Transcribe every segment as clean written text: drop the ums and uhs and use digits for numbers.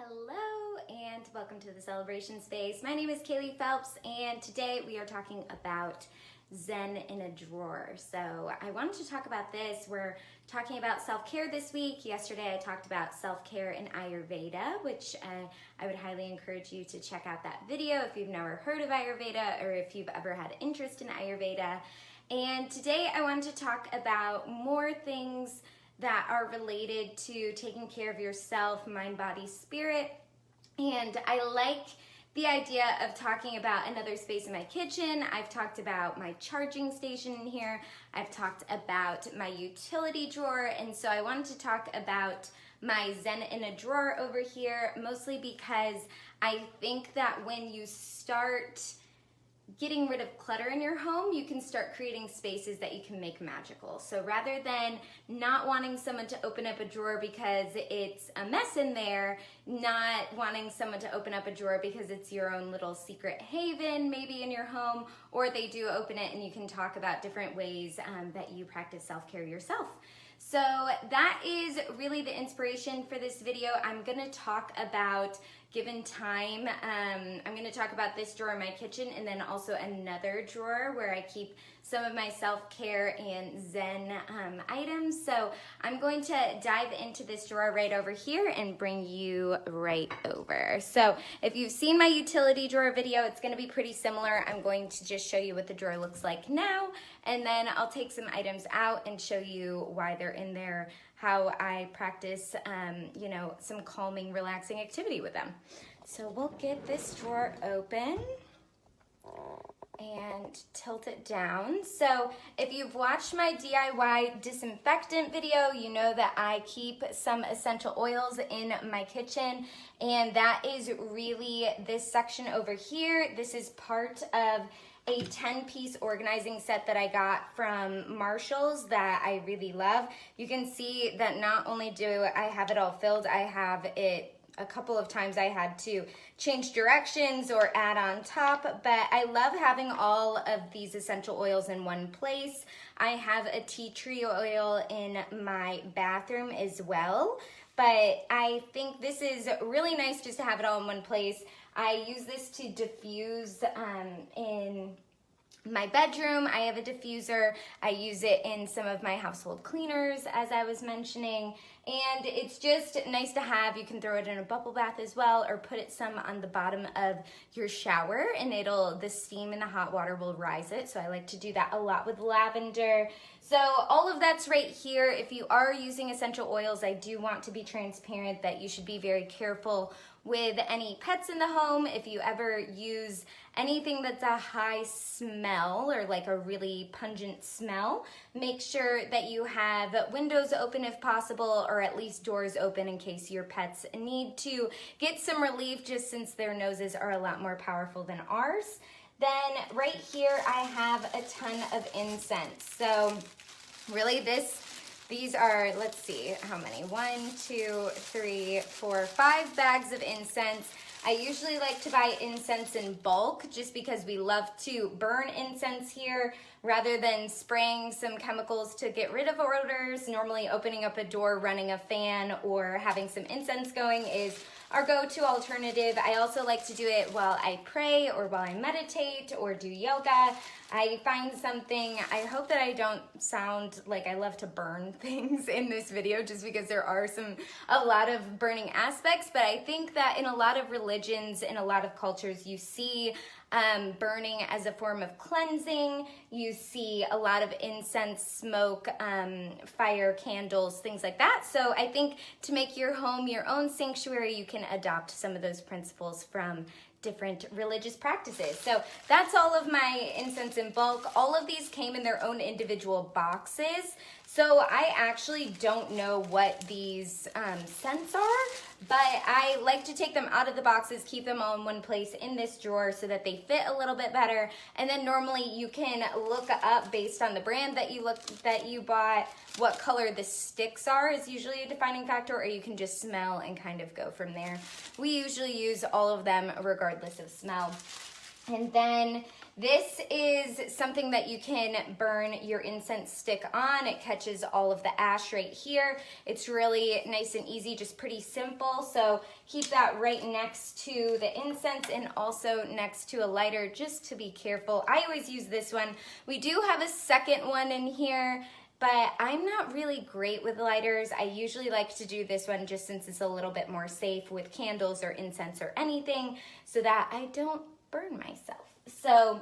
Hello and welcome to the Celebration Space. My name is Kaylee Phelps and today we are talking about Zen in a drawer. So I wanted to talk about this. We're talking about self-care this week. Yesterday I talked about self-care in Ayurveda, which I would highly encourage you to check out that video if you've never heard of Ayurveda or if you've ever had interest in Ayurveda. And today I wanted to talk about more things that are related to taking care of yourself, mind, body, spirit. And I like the idea of talking about another space in my kitchen. I've talked about my charging station in here. I've talked about my utility drawer. And so I wanted to talk about my Zen in a drawer over here, mostly because I think that when you start getting rid of clutter in your home, you can start creating spaces that you can make magical. So rather than not wanting someone to open up a drawer because it's a mess in there, not wanting someone to open up a drawer because it's your own little secret haven maybe in your home, or they do open it and you can talk about different ways that you practice self-care yourself. So that is really the inspiration for this video. I'm gonna talk about, given time, I'm gonna talk about this drawer in my kitchen and then also another drawer where I keep some of my self-care and Zen items. So I'm going to dive into this drawer right over here and bring you right over. So if you've seen my utility drawer video, it's gonna be pretty similar. I'm going to just show you what the drawer looks like now, and then I'll take some items out and show you why they're in there, how I practice, some calming, relaxing activity with them. So we'll get this drawer open and tilt it down. So if you've watched my DIY disinfectant video, you know that I keep some essential oils in my kitchen, and that is really this section over here. This is part of a 10-piece organizing set that I got from Marshall's that I really love. You can see that not only do I have it all filled, I have it a couple of times I had to change directions or add on top, but I love having all of these essential oils in one place. I have a tea tree oil in my bathroom as well, but I think this is really nice just to have it all in one place. I use this to diffuse in my bedroom. I have a diffuser. I use it in some of my household cleaners, as I was mentioning, and it's just nice to have. You can throw it in a bubble bath as well, or put it some on the bottom of your shower, and the steam in the hot water will rise it. So I like to do that a lot with lavender. So all of that's right here. If you are using essential oils, I do want to be transparent that you should be very careful with any pets in the home. If you ever use anything that's a high smell or like a really pungent smell, make sure that you have windows open if possible, or at least doors open in case your pets need to get some relief, just since their noses are a lot more powerful than ours. Then right here I have a ton of incense. So really these are, let's see how many, 1, 2, 3, 4, 5 bags of incense. I usually like to buy incense in bulk just because we love to burn incense here rather than spraying some chemicals to get rid of odors. Normally opening up a door, running a fan, or having some incense going is our go-to alternative. I also like to do it while I pray or while I meditate or do yoga. I find something, I hope that I don't sound like I love to burn things in this video, just because there are a lot of burning aspects, but I think that in a lot of religions, in a lot of cultures, you see burning as a form of cleansing. You see a lot of incense, smoke, fire, candles, things like that. So I think to make your home your own sanctuary, you can adopt some of those principles from different religious practices. So that's all of my incense in bulk. All of these came in their own individual boxes. So I actually don't know what these scents are, but I like to take them out of the boxes, keep them all in one place in this drawer so that they fit a little bit better. And then normally you can look up, based on the brand that you bought, what color the sticks are is usually a defining factor, or you can just smell and kind of go from there. We usually use all of them regardless of smell. And then This is something that you can burn your incense stick on. It catches all of the ash right here. It's really nice and easy, just pretty simple. So keep that right next to the incense and also next to a lighter, just to be careful. I always use this one. We do have a second one in here, but I'm not really great with lighters. I usually like to do this one just since it's a little bit more safe with candles or incense or anything, so that I don't burn myself. So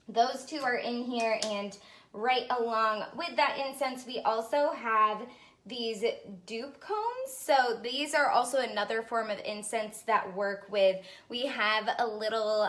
those two are in here, and right along with that incense, we also have these dupe cones. So these are also another form of incense that work with, we have a little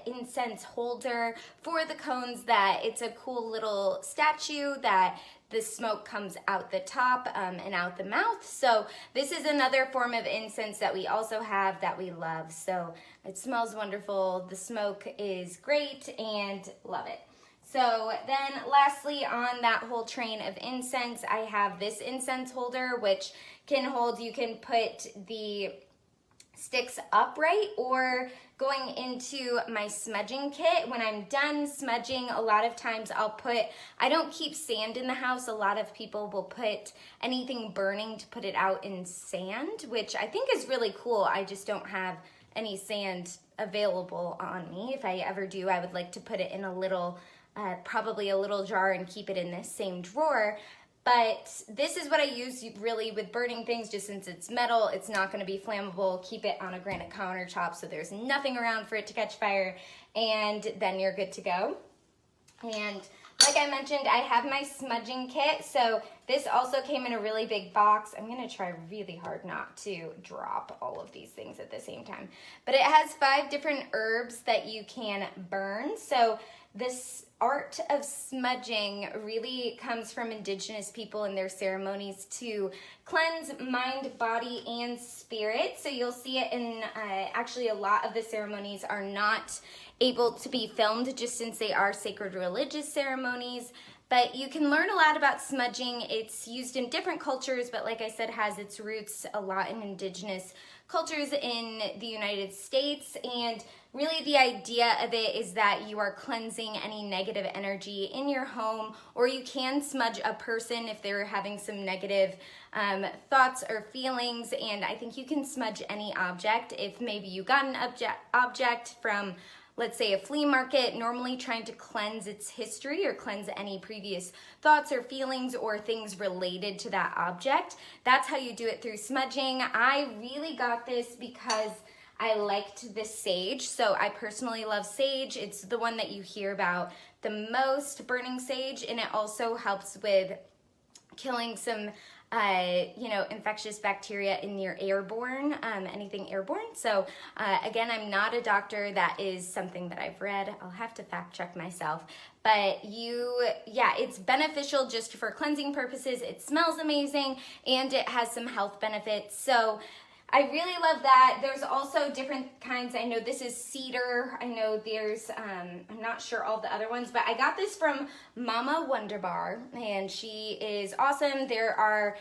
incense holder for the cones that it's a cool little statue that the smoke comes out the top and out the mouth. So this is another form of incense that we also have that we love. So it smells wonderful. The smoke is great and love it. So then lastly, on that whole train of incense, I have this incense holder, which can hold, you can put the sticks upright or going into my smudging kit. When I'm done smudging, a lot of times I don't keep sand in the house. A lot of people will put anything burning to put it out in sand, which I think is really cool. I just don't have any sand available on me. If I ever do, I would like to put it in a little, probably a little jar and keep it in this same drawer. But this is what I use really with burning things, just since it's metal, it's not gonna be flammable. Keep it on a granite countertop so there's nothing around for it to catch fire, and then you're good to go. And like I mentioned, I have my smudging kit. So this also came in a really big box. I'm gonna try really hard not to drop all of these things at the same time. But it has 5 different herbs that you can burn. So this art of smudging really comes from indigenous people and their ceremonies to cleanse mind, body, and spirit. So you'll see it in, actually a lot of the ceremonies are not able to be filmed just since they are sacred religious ceremonies. But you can learn a lot about smudging. It's used in different cultures, but like I said, has its roots a lot in indigenous cultures in the United States. And really the idea of it is that you are cleansing any negative energy in your home, or you can smudge a person if they're having some negative thoughts or feelings. And I think you can smudge any object. If maybe you got an object from, let's say, a flea market, normally trying to cleanse its history or cleanse any previous thoughts or feelings or things related to that object. That's how you do it through smudging. I really got this because I liked the sage. So I personally love sage. It's the one that you hear about the most, burning sage, and it also helps with killing some infectious bacteria in your airborne, anything airborne. So again, I'm not a doctor. That is something that I've read. I'll have to fact check myself. But it's beneficial just for cleansing purposes. It smells amazing and it has some health benefits. So I really love that. There's also different kinds. I know this is cedar. I know there's, I'm not sure all the other ones, but I got this from Mama Wonderbar, and she is awesome. There are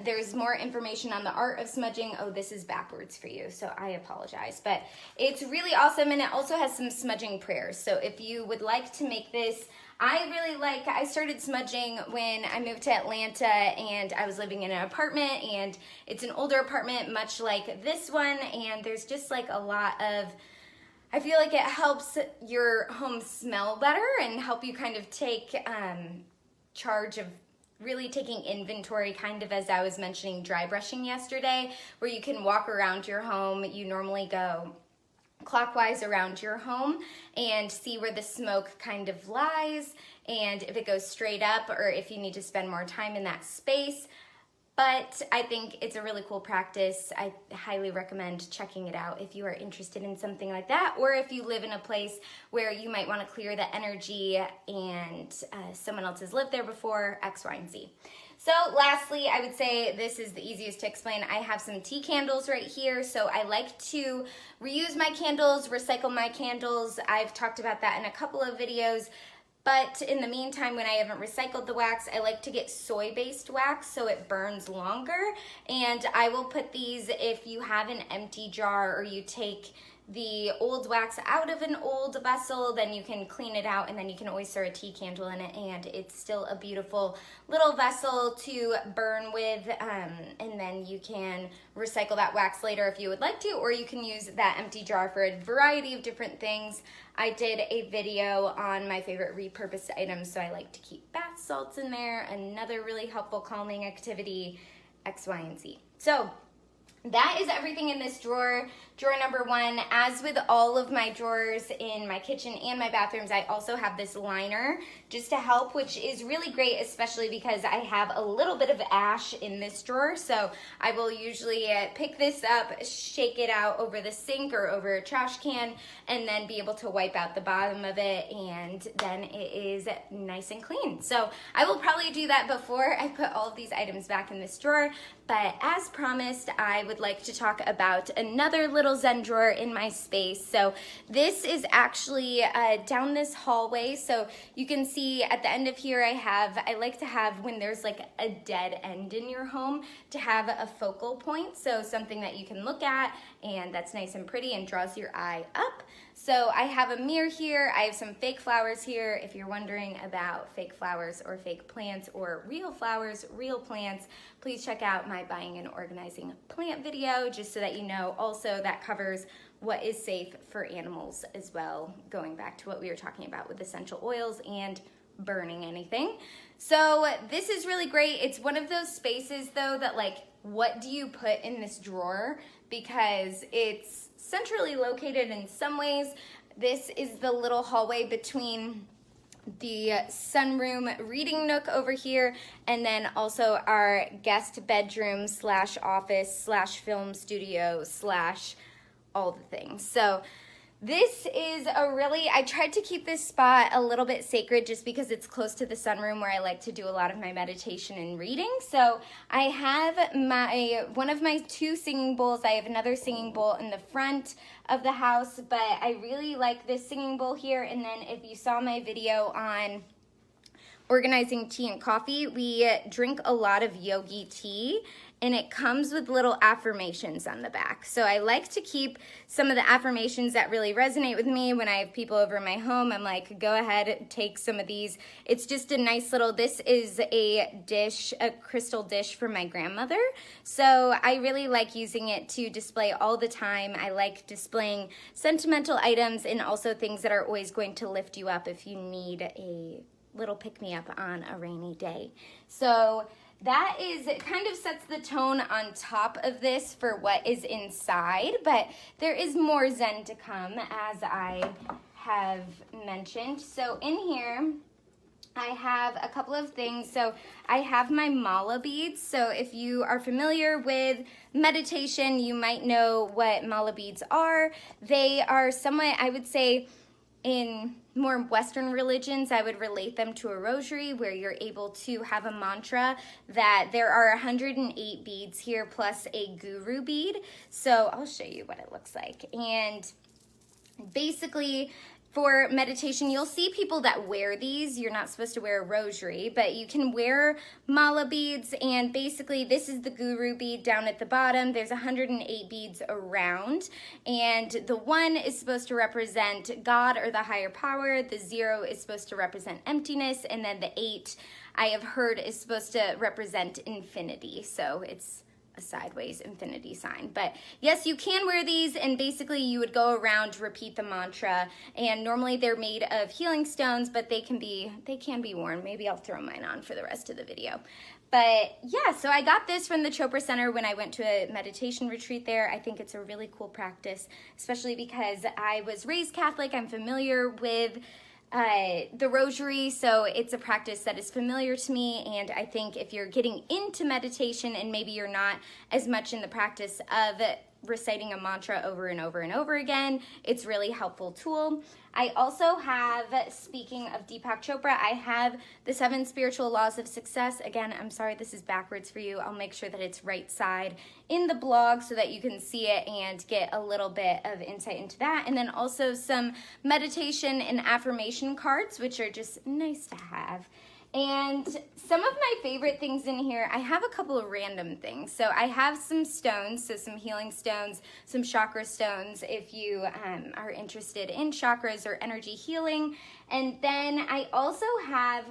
there's more information on the art of smudging. Oh, this is backwards for you, so I apologize. But it's really awesome, and it also has some smudging prayers. So if you would like to make this, I started smudging when I moved to Atlanta and I was living in an apartment, and it's an older apartment, much like this one, and there's just like a lot of, I feel like it helps your home smell better and help you kind of take charge of really taking inventory, kind of as I was mentioning dry brushing yesterday, where you can walk around your home. You normally go clockwise around your home and see where the smoke kind of lies, and if it goes straight up or if you need to spend more time in that space. But I think it's a really cool practice. I highly recommend checking it out if you are interested in something like that, or if you live in a place where you might want to clear the energy and someone else has lived there before, X, Y, and Z. So lastly, I would say this is the easiest to explain. I have some tea candles right here. So I like to reuse my candles, recycle my candles. I've talked about that in a couple of videos. But in the meantime, when I haven't recycled the wax, I like to get soy-based wax so it burns longer. And I will put these, if you have an empty jar or you take the old wax out of an old vessel, then you can clean it out and then you can always throw a tea candle in it and it's still a beautiful little vessel to burn with, and then you can recycle that wax later if you would like to, or you can use that empty jar for a variety of different things. I did a video on my favorite repurposed items, so I like to keep bath salts in there, another really helpful calming activity, X, Y, and Z. So that is everything in this drawer. Drawer number one. As with all of my drawers in my kitchen and my bathrooms, I also have this liner just to help, which is really great, especially because I have a little bit of ash in this drawer. So I will usually pick this up, shake it out over the sink or over a trash can, and then be able to wipe out the bottom of it, and then it is nice and clean. So I will probably do that before I put all of these items back in this drawer. But as promised, I would like to talk about another little Zen drawer in my space. So this is actually down this hallway. So you can see at the end of here, I like to have, when there's like a dead end in your home, to have a focal point. So something that you can look at and that's nice and pretty and draws your eye up. So I have a mirror here. I have some fake flowers here. If you're wondering about fake flowers or fake plants or real flowers, real plants, please check out my buying and organizing plant video, just so that you know. Also, that covers what is safe for animals as well, going back to what we were talking about with essential oils and burning anything. So this is really great. It's one of those spaces though that, like, what do you put in this drawer? Because it's centrally located in some ways. This is the little hallway between the sunroom reading nook over here, and then also our guest bedroom slash office slash film studio slash all the things. So this is I tried to keep this spot a little bit sacred just because it's close to the sunroom where I like to do a lot of my meditation and reading. So I have one of my two singing bowls. I have another singing bowl in the front of the house, but I really like this singing bowl here. And then if you saw my video on organizing tea and coffee, we drink a lot of yogi tea, and it comes with little affirmations on the back. So I like to keep some of the affirmations that really resonate with me when I have people over in my home. I'm like, go ahead, take some of these. It's just a nice little, this is a dish, a crystal dish from my grandmother. So I really like using it to display all the time. I like displaying sentimental items and also things that are always going to lift you up if you need a little pick-me-up on a rainy day. So that kind of sets the tone on top of this for what is inside, but there is more Zen to come, as I have mentioned. So in here, I have a couple of things. So I have my mala beads. So if you are familiar with meditation, you might know what mala beads are. They are somewhat, I would say, in more Western religions, I would relate them to a rosary, where you're able to have a mantra. That there are 108 beads here plus a guru bead. So I'll show you what it looks like. And basically, for meditation, you'll see people that wear these. You're not supposed to wear a rosary, but you can wear mala beads, and basically this is the guru bead down at the bottom. There's 108 beads around, and the 1 is supposed to represent God or the higher power. The 0 is supposed to represent emptiness, and then the 8, I have heard, is supposed to represent infinity. So it's a sideways infinity sign. But yes, you can wear these, and basically you would go around, repeat the mantra, and normally they're made of healing stones, but they can be worn. Maybe I'll throw mine on for the rest of the video. But yeah, so I got this from the Chopra Center when I went to a meditation retreat there. I think it's a really cool practice, especially because I was raised Catholic. I'm familiar with the rosary, so it's a practice that is familiar to me, and I think if you're getting into meditation and maybe you're not as much in the practice of reciting a mantra over and over and over again, it's a really helpful tool. I also have, speaking of Deepak Chopra, I have the 7 Spiritual Laws of Success. Again, I'm sorry this is backwards for you. I'll make sure that it's right side in the blog so that you can see it and get a little bit of insight into that. And then also some meditation and affirmation cards, which are just nice to have. And some of my favorite things in here, I have a couple of random things. So I have some stones, so some healing stones, some chakra stones if you are interested in chakras or energy healing. And then I also have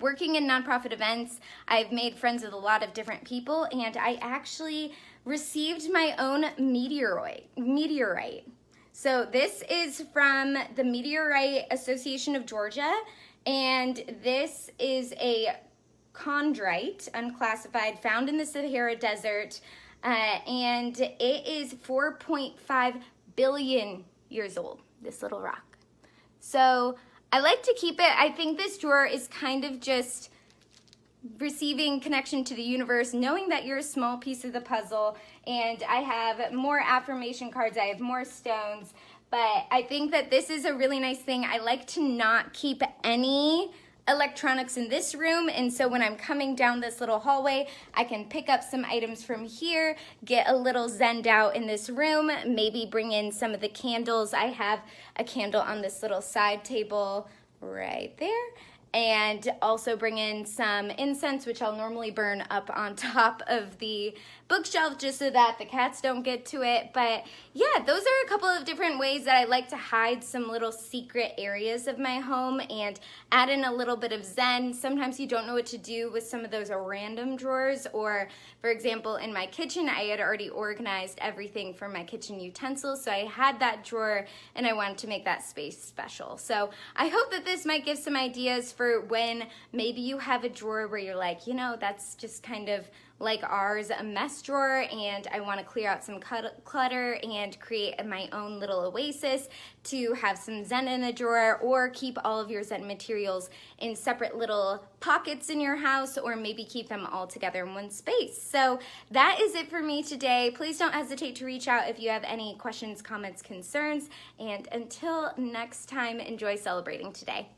working in nonprofit events, I've made friends with a lot of different people, and I actually received my own meteorite. So this is from the Meteorite Association of Georgia, and this is a chondrite, unclassified, found in the Sahara Desert, and it is 4.5 billion years old, this little rock. So I like to keep it. I think this drawer is kind of just receiving connection to the universe, knowing that you're a small piece of the puzzle, and I have more affirmation cards, I have more stones, but I think that this is a really nice thing. I like to not keep any electronics in this room, and so when I'm coming down this little hallway, I can pick up some items from here, get a little zenned out in this room, maybe bring in some of the candles. I have a candle on this little side table right there, and also bring in some incense, which I'll normally burn up on top of the bookshelf just so that the cats don't get to it. But yeah, those are a couple of different ways that I like to hide some little secret areas of my home and add in a little bit of zen. Sometimes you don't know what to do with some of those random drawers, or for example, in my kitchen, I had already organized everything for my kitchen utensils, so I had that drawer and I wanted to make that space special. So I hope that this might give some ideas for when maybe you have a drawer where you're like, you know, that's just kind of like ours, a mess drawer, and I want to clear out some clutter and create my own little oasis to have some zen in a drawer, or keep all of your zen materials in separate little pockets in your house, or maybe keep them all together in one space. So that is it for me today. Please don't hesitate to reach out if you have any questions, comments, concerns, and until next time, enjoy celebrating today.